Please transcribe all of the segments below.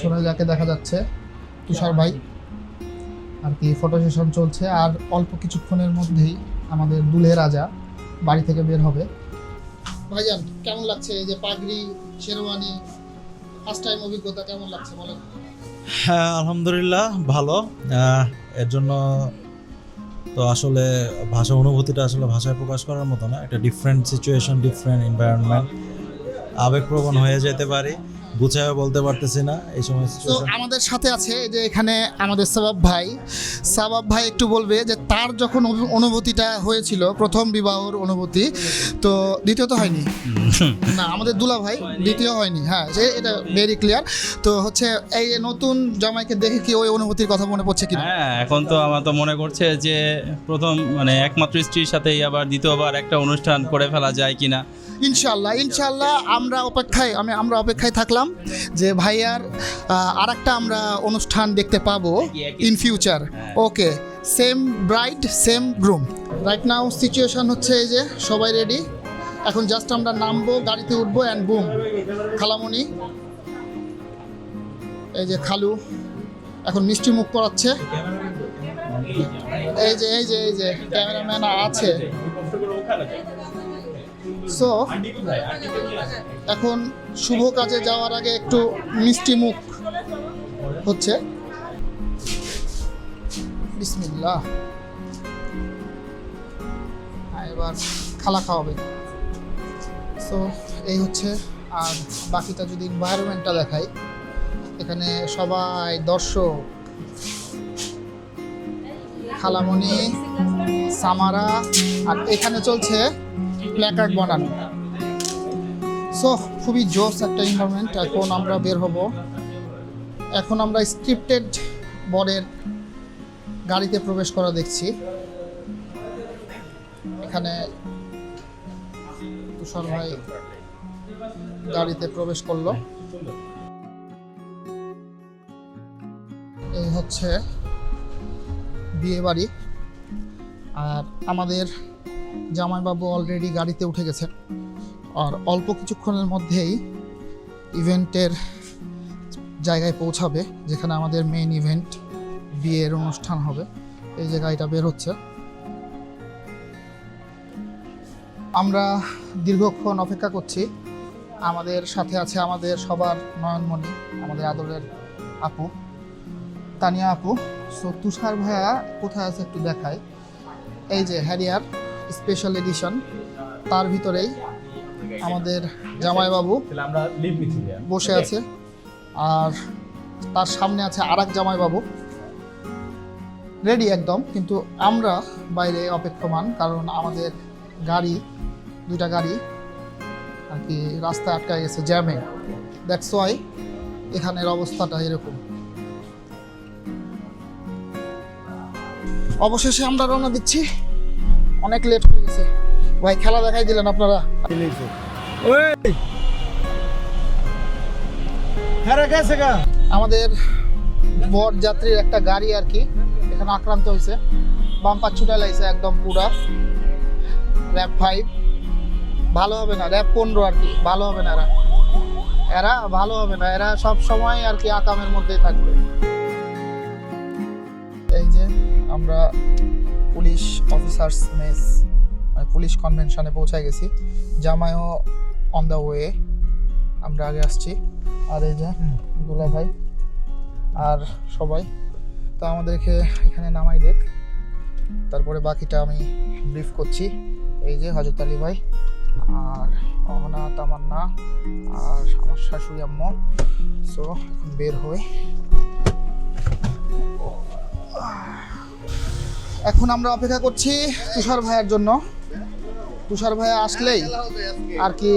পিছনে যাকে দেখা যাচ্ছে তুষার ভাই আর কি ফটো সেশন চলছে। আর অল্প কিছুক্ষণের মধ্যেই আমাদের দুলহে রাজা বাড়ি থেকে বের হবে। ভাইজান কেমন লাগছে এই যে পাগড়ি শেরওয়ানি ফার্স্ট টাইম অভিজ্ঞতা কেমন লাগছে বলেন? হ্যাঁ, আলহামদুলিল্লাহ ভালো। এর জন্য তো আসলে অনুভূতিটা আসলে ভাষায় প্রকাশ করার মতো না। একটা ডিফারেন্ট সিচুয়েশন, ডিফারেন্ট এনভায়রনমেন্ট, আবেগপ্রবণ হয়ে যেতে পারি, গুছায় বলতে পারতেছি না এই সময় তো সিচুয়েশন। আমাদের সাথে আছে যে এখানে আমাদের সাবাব ভাই একটু বলবে যে তার যখন অনুভূতিটা হয়েছিল প্রথম বিবাহর অনুভূতি, তো দ্বিতীয় তো হয়নি না আমাদের দুলা ভাই, দ্বিতীয় হয়নি। হ্যাঁ যে এটা ভেরি ক্লিয়ার। তো হচ্ছে এই যে নতুন জামাইকে দেখে কি ওই অনুভূতির কথা মনে পড়ছে কিনা? হ্যাঁ, এখন তো আমার তো মনে করছে যে প্রথম মানে একমাত্র স্ত্রীর সাথেই আবার দ্বিতীয়বার একটা অনুষ্ঠান করে ফেলা যায় কিনা। ইনশাল্লাহ আমরা অপেক্ষায় থাকলাম যে ভাইয়ার আরেকটা আমরা অনুষ্ঠান দেখতে পাবো in future. Okay, same bride same groom. Right now situation হচ্ছে এই যে সবাই রেডি, এখন জাস্ট আমরা নামবো, গাড়িতে উঠবো অ্যান্ড বুম। খালামণি এই যে খালু এখন মিষ্টি মুখ করাচ্ছে। এই যে ক্যামেরাম্যান আছে। সো এখন শুভ কাজে যাওয়ার আগে একটু মিষ্টি মুখ হচ্ছে। বিসমিল্লাহ। এবার খালা খাওয়াবে। সো এই হচ্ছে। আর বাকিটা যদি এনভায়রনমেন্টটা দেখাই, এখানে সবাই দর্শক, খালামণি, সামারা, আর এখানে চলছে প্ল্যাকার্ড বানানো। সো খুবই জোস একটা এনভায়রনমেন্ট। এখন আমরা বের হব। এখন আমরা স্ক্রিপ্টেড বরের গাড়িতে প্রবেশ করা দেখছি। এখানে তুষার ভাই গাড়িতে প্রবেশ করলো। এই হচ্ছে বিয়ে বাড়ি। আর আমাদের জামাইবাবু অলরেডি গাড়িতে উঠে গেছে। আর অল্প কিছুক্ষণের মধ্যেই ইভেন্টের জায়গায় পৌঁছাবে, যেখানে আমাদের মেইন ইভেন্ট বিয়ের অনুষ্ঠান হবে। এই যে গাড়িটা বের হচ্ছে। আমরা দীর্ঘক্ষণ অপেক্ষা করছি। আমাদের সাথে আছে আমাদের সবার নয়নমণি, আমাদের আদরের আপু তানিয়া আপু। সো তুষার ভাইয়া কোথায় আছে একটু দেখায়। এই যে হ্যারিয়ার স্পেশাল এডিশন, তার ভিতরেই আমাদের জামাইবাবু বসে আছে। আর তার সামনে আছে আরেক জামাইবাবু রেডি একদম। কিন্তু আমরা বাইরে অপেক্ষমান, কারণ আমাদের দুইটা গাড়ি আর কি রাস্তায় আটকায় গেছে জ্যামে। দ্যাটস ওয়াই এখানের অবস্থাটা এরকম। অবশেষে আমরা রওনা দিচ্ছি। অনেক লেট হয়ে গেছে ভাই, খেলা দেখাই দিলেন আপনারা। আমাদের বর যাত্রীর একটা গাড়ি আর কি এখানে আক্রান্ত হয়েছে, বাম্পার ছুটা লাইছে একদম পুরা। র্যাপ 5 ভালো হবে না, র্যাপ 15 আর কি ভালো হবে না। এরা ভালো হবে না, এরা সব সময় আর কি আকামের মধ্যেই থাকবে। এই যে আমরা পুলিশ অফিসার্স মেস পুলিশ কনভেনশনে পৌঁছায় গেছি। জামাইও অন দ্য ওয়ে, আমরা আগে আসছি। আর এই যে দুলা ভাই আর সবাই। তো আমাদেরকে এখানে নামাই দেখ, তারপরে বাকিটা আমি ব্রিফ করছি। এই যে হযরত আলী ভাই আর অহনা, তামান্না আর আমার শাশুড়ি আম্মু। সো এখন বের হই। এখন আমরা অপেক্ষা করছি তুষার ভাইয়ের জন্য। তুষার ভাইয়া আসলেই আর কি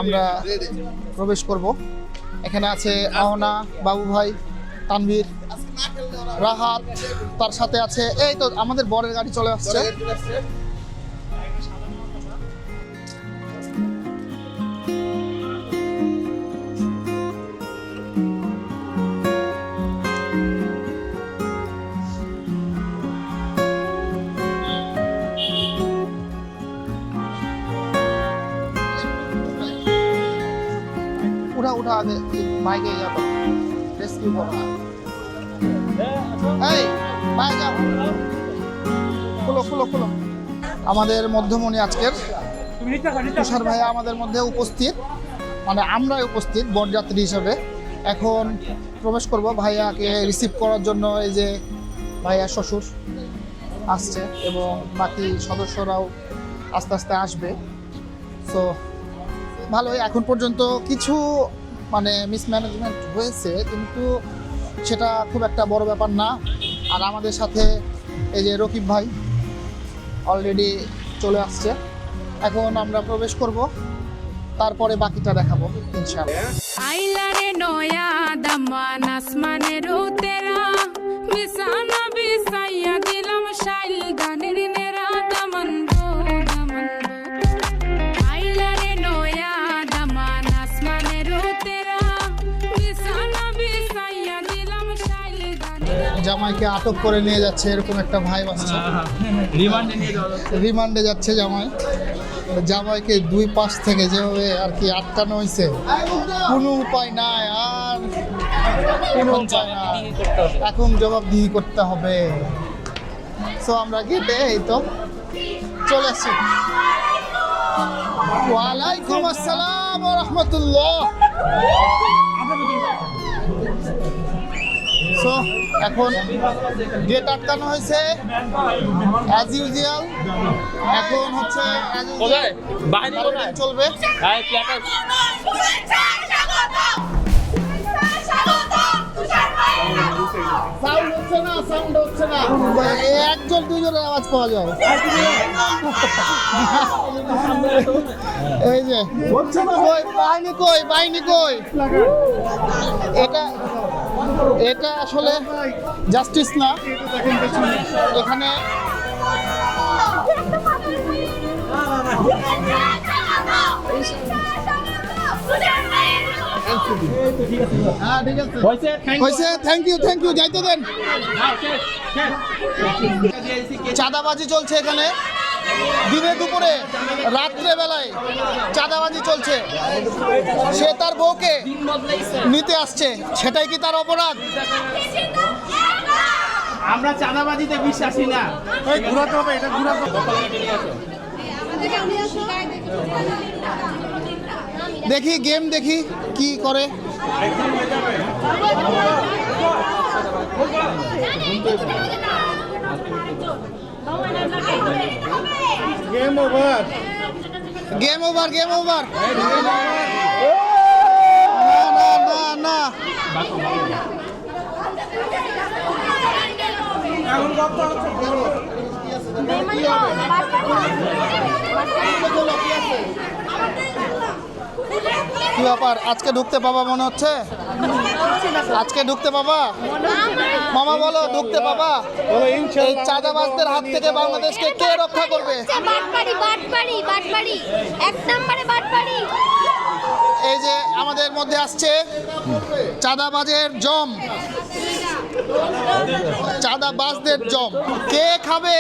আমরা প্রবেশ করব। এখানে আছে আহনা, বাবু ভাই, তানভীর, রাহাত, তার সাথে আছে এই তো আমাদের বরের গাড়ি চলে আসছে। उठा आगे बाइक है यहाँ पर। রেস্কিউ করো। এই ভাই যাও, খুলো খুলো খুলো। আমাদের মধ্যমণি আজকের তুষার ভাইয়া আমাদের মধ্যে উপস্থিত, মানে আমরাই উপস্থিত বরযাত্রী হিসেবে। এখন প্রবেশ করব ভাইয়াকে রিসিভ করার জন্য। এই যে ভাইয়া শ্বশুর আসছে এবং বাকি সদস্যরাও আস্তে আস্তে আসবে। সো ভালোই, এখন পর্যন্ত কিছু মানে মিসম্যানেজমেন্ট হয়েছে, কিন্তু সেটা খুব একটা বড় ব্যাপার না। আর আমাদের সাথে এই যে রকিব ভাই অলরেডি চলে আসছে। এখন আমরা প্রবেশ করব, তারপরে বাকিটা দেখাবো ইনশাআল্লাহ। আইলারে নয়া দামান আসমানের উতেরা বিছানা বিছাইয়া দিলাম শাইল গানের নেরা দামান গো দামান গো। আইলারে নয়া দামান আসমানের উতেরা বিছানা বিছাইয়া দিলাম শাইল গানের। জামাইকে আটক করে নিয়ে যাচ্ছে এরকম একটা ভাই আসছে, রিমান্ডে যাচ্ছে জামাই। জামাইকে দুই পাশ থেকে যেভাবে আর কি আটকানো হয়েছে, কোনো উপায় নাই, আর কোনো উপায় নাই, এখন জবাবদিহি করতে হবে। সো আমরা গেটে এই তো চলে আসছি। ওয়ালাইকুম আসসালাম ওয়া রাহমাতুল্লাহ। সো এখন গেট আটকানো হয়েছে অ্যাজ ইউজুয়াল। এখন হচ্ছে চলবে। সাউন্ড হচ্ছে না, সাউন্ড হচ্ছে না, একজন দুজনের আওয়াজ পাওয়া যায়। এই যে কই বাহিনী, কই বাহিনী, কই এটা আসলে জাস্টিস না। এখানে হ্যাঁ ঠিক আছে, হয়েছে, থ্যাংক ইউ যাইতে দেন। চাঁদাবাজি চলছে এখানে, দিনে দুপুরে রাত্রে বেলায় চাঁদাবাজি চলছে। সে তার বউকে নিতে আসছে, সেটাই কি তার অপরাধ? আমরা চাঁদাবাজিতে বিশ্বাসী না। ঘুরাতে হবে, এটা ঘুরাতে হবে। দেখি গেম, দেখি কি করে। Game over, game over, game over. না না না না, কি ব্যাপার? আজকে ঢুকতে পাবা মনে হচ্ছে? আজকে ঢুকতে পাবা? মামা বলো, ঢুকতে পাবা? এই চাঁদাবাজদের হাত থেকে বাংলাদেশকে কে রক্ষা করবে? বাটপাড়ি বাটপাড়ি বাটপাড়ি, এক নম্বরে বাটপাড়ি। এই যে আমাদের মধ্যে আসছে চাঁদাবাজের জম, চাঁদাবাজদের জম। কে খাবে?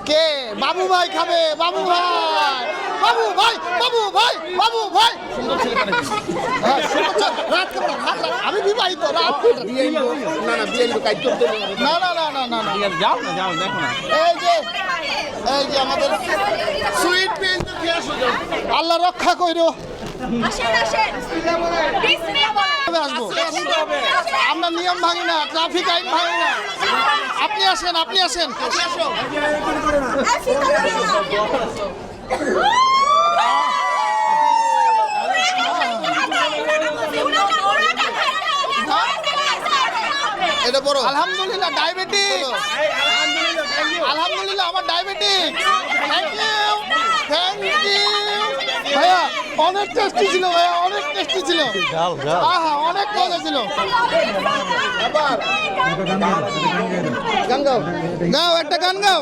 কে? বাবু ভাই খাবে, বাবু ভাই, বাবু ভাই, বাবু ভাই, বাবু ভাই। হ্যাঁ, রাত কাপড়, হাত রাত। আমি বিবাহিত, রাত না না না না না না। যাও না, যাও, দেখো না। এই যে আমাদের সুইট পিন, আল্লাহ রক্ষা কইরো। আসেন আসেন, আসবো, আমরা নিয়ম ভাঙি না, ট্রাফিক আইন ভাঙি না। আপনি আসেন, আপনি আসেন। এটা বড়। আলহামদুলিল্লাহ ডায়াবেটিক, আলহামদুলিল্লাহ আমার diabetic. Thank you, thank you ভাইয়া, অনেক টেস্টি ছিল ভাইয়া, অনেক টেস্টি ছিল। হ্যাঁ, অনেক মজা ছিল। গান গাও, গাও একটা গান গাও।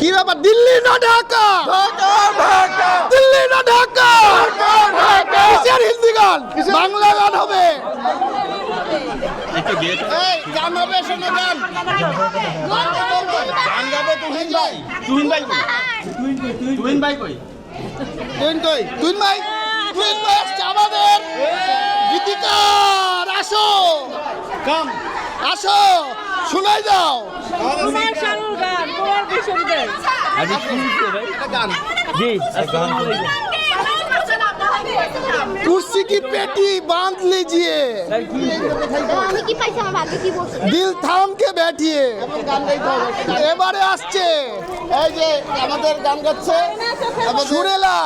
কি ব্যাপার? দিল্লি না ঢাকা? দিল্লি না ঢাকা? কিসের হিন্দি গান? বাংলা গান হবে। এই গান হবে, শোনো গান। গান গাবে তুহিন ভাই। তুহিন ভাই কই? তুহিন ভাই কই? তুহিন কই? তুহিন ভাই, সুইট ভাই আসছে আমাদের গীতিকার, আসো আসো শোনাই দাও। कुर्सी की पेटी बांध लीजिए, আমি কি পাইছি আমার ভাগ্যে কি বলছে দিল থাম কে बैठिए। এবারে আসছে এই যে আমাদের গান গাচ্ছে সুরেলা,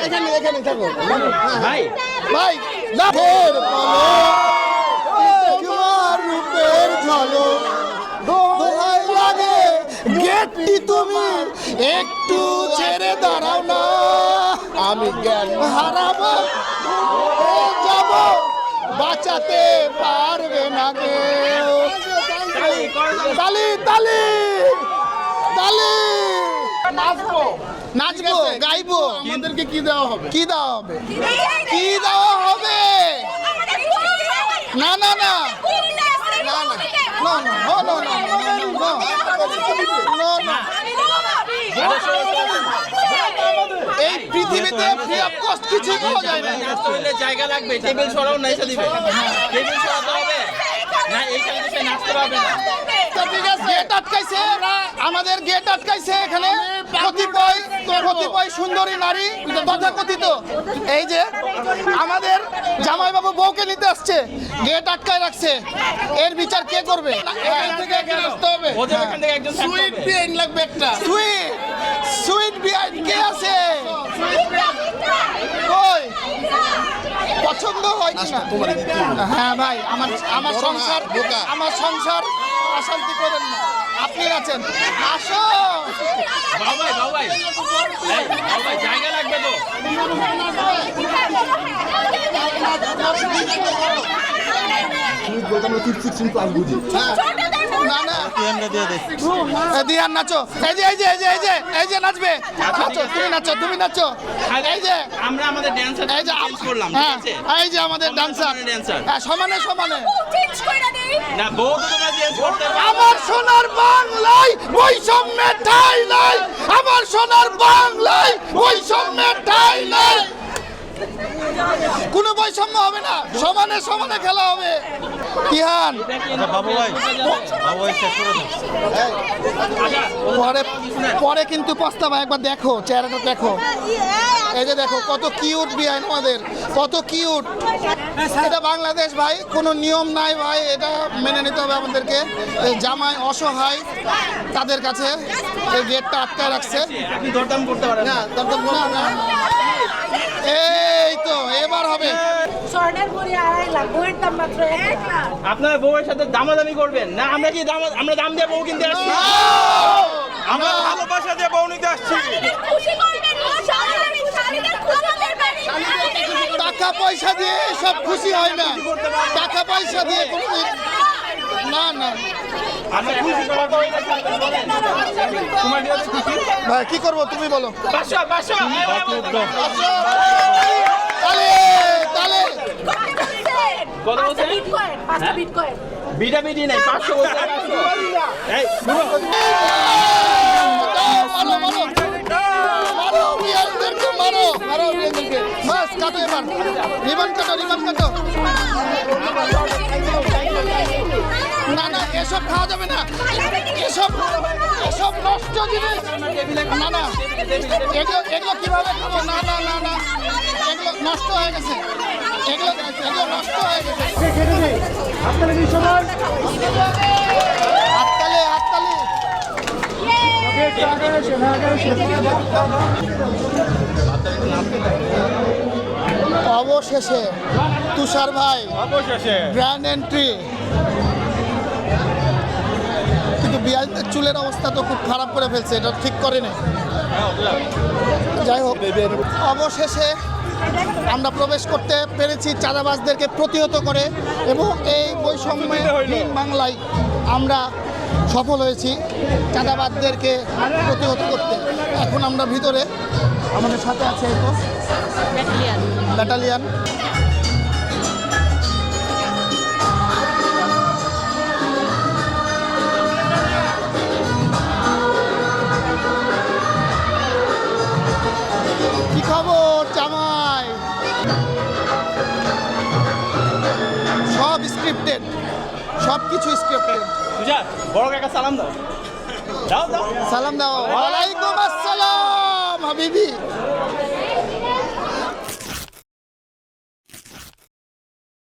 এখানে এখানে থাকো ভাই ভাই লাভের তোমার রূপের ঝলক দোহাই লাগে গেটটি তুমি একটু ছেড়ে দাঁড়াও না, আমি জ্ঞান হারাবো যাব বাঁচাতে পারবে না কেউ। তালি তালি তালি, নাচবো নাচবো গাইবো, আমাদেরকে কি দেওয়া হবে, কি দেওয়া হবে, কি দেওয়া হবে? না না না এই পৃথিবীতে ফ্রি অফ কস্ট কিছু পাওয়া যায় না। জায়গা লাগবে, টেবিল সরাও না, এসে দিবে টেবিল সরাতে হবে না, এইখানে তো সে নাচতে পারবে না। গেট আটকাইছে, আমাদের গেট আটকাইছে এখানে কতিপয় সুন্দরী নারী তথাকথিত, এই যে আমাদের জামাইবাবু বউকে নিতে আসছে, গেট আটকায় রাখছে, এর বিচার কে করবে? এখান থেকে একজন আসতে হবে, ওদের এখান থেকে একজন সুইট বিয়াইন লাগবে একটা, সুইট বিয়াইন কে আছে? কই পছন্দ হয় কিনা? হ্যাঁ ভাই, আমার সংসার অশান্তি করেন না, আপনি আছেন, আসো বাবাই বাবাই বাবাই জায়গা লাগবে তো। না না দিয়ান নাচো, এই যে এই যে এই যে এই যে এই যে নাচবে, নাচো তুমি, নাচো তুমি, নাচো এই যে আমরা আমাদের ড্যান্সার এই যে চেঞ্জ করলাম, ঠিক হ্যাঁ আছে? এই যে আমাদের ডান্সার, dancer। সমানে সমানে। না বউ তো তোমরা চেঞ্জ করতে পারো। আমার সোনার বাংলায় বৈষম্যের ঠাঁই নাই, আমার সোনার বাংলায় বৈষম্যের ঠাঁই নাই, কোনো বৈষম্য হবে না, সমানে সমানে খেলা হবে। তিহান বাবু ভাই শেষ করে দাও। পরে পরে কিন্তু পস্তাবা, একবার দেখো চেহারাটা দেখো, এই যে দেখো কত কিউট বিয়ান আমাদের, কত কিউট। এটা বাংলাদেশ ভাই, কোনো নিয়ম নাই ভাই, এটা মেনে নিতে হবে আমাদেরকে। এই জামাই অসহায়, তাদের কাছে এই গেটটা আটকায় রাখছে, আপনি দরদাম করতে পারেন না দরকার না। এই তো এবার হবে, স্বর্ণের ভরি 2.5 লাখ, বইয়ের দাম মাত্র 1 লাখ। আপনারা বউয়ের সাথে দামাদামি করবেন না, আমরা কি আমরা দাম দিয়ে বউ কিনতে আসছি? আমরা ভালোবাসা দিয়ে বউ নিতে আসছি। খুশি করবেন শালীদের খুশি করবেন। টাকা পয়সা দিয়ে সব খুশি হয় না, টাকা পয়সা দিয়ে কোনোদিন না না। আমরা খুশি করার পরে তোমার দিয়ে খুশি। ভাই কি করবো তুমি বলো? বাসা বাসা তালে তালে কত বলছেন? বিটকয়েন 5টা বিটকয়েন। বিটা বিটি নাই, 500 বলতে 500। এই শুনো, মারো মারো মারো বিয়ারদেরকে, মারো মারো বিয়ারদেরকে, বাস কাটো এবার, রিবন কাটো, রিবন কাটো। না না এসব খাওয়া যাবে না, এসব এসব নষ্ট জিনিস, না না এগুলো এগুলো কিভাবে খাবো? না না না না, এগুলো নষ্ট হয়ে গেছে, এগুলো এগুলো নষ্ট হয়ে গেছে। হাততালি হাততালি। অবশেষে তুষার ভাই গ্র্যান্ড এন্ট্রি, কিন্তু বিয়ালদের চুলের অবস্থা তো খুব খারাপ করে ফেলছে, এটা ঠিক করেনি। যাই হোক, অবশেষে আমরা প্রবেশ করতে পেরেছি চাঁদাবাজদেরকে প্রতিহত করে, এবং এই বৈষম্যহীন বাংলায় আমরা সফল হয়েছি চাঁদাবাজদেরকে প্রতিহত করতে। এখন আমরা ভিতরে, আমাদের সাথে আছে এই তো ব্যাটালিয়ান। কি খবর স্ক্রিপ্টেড, সব কিছু স্ক্রিপ্টেড। বড় কাকা সালাম দাও। দাও দাও। সালাম দাও। ওয়ালাইকুম আসসালাম হাবিবি।